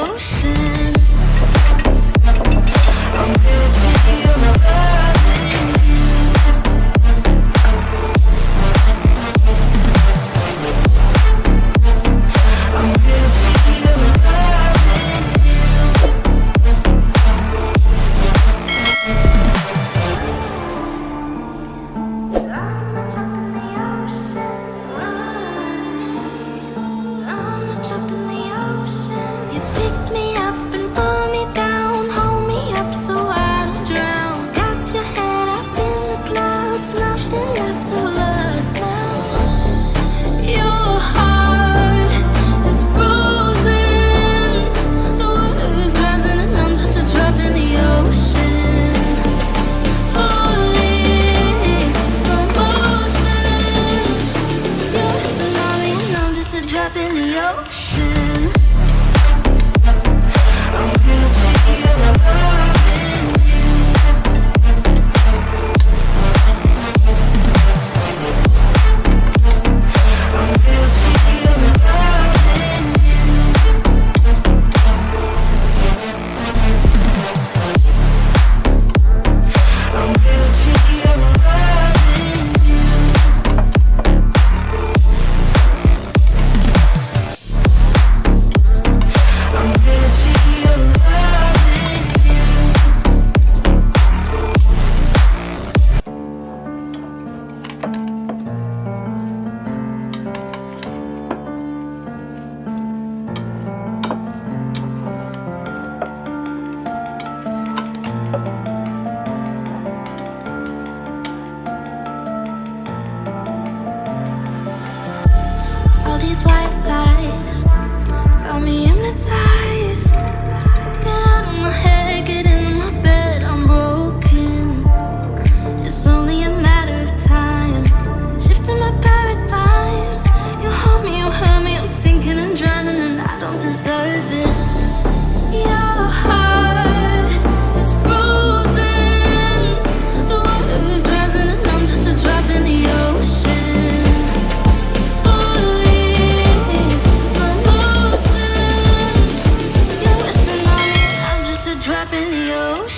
ocean. I'm guilty of loving you. I'm guilty of loving you. You pick me up and pull me down, hold me up so I don't drown. Got your head up in the clouds, nothing left of us now. Your heart is frozen, the water is rising and I'm just a drop in the ocean. Falling, slow motion. You're a tsunami and I'm just a drop in the ocean. I'm guilty of loving you. I'm guilty of loving you. I'm guilty of loving you. I'm guilty of loving you. All these white lies got me hypnotized. Get out of my head, get into my bed, I'm broken. It's only a matter of time, shifting my paradigms. You hold me, you hurt me, I'm sinking and drowning and I don't deserve it. Your heart is frozen, the water is rising and I'm just a drop in the ocean. Falling, slow motion. You're a tsunami, I'm just a drop in the ocean.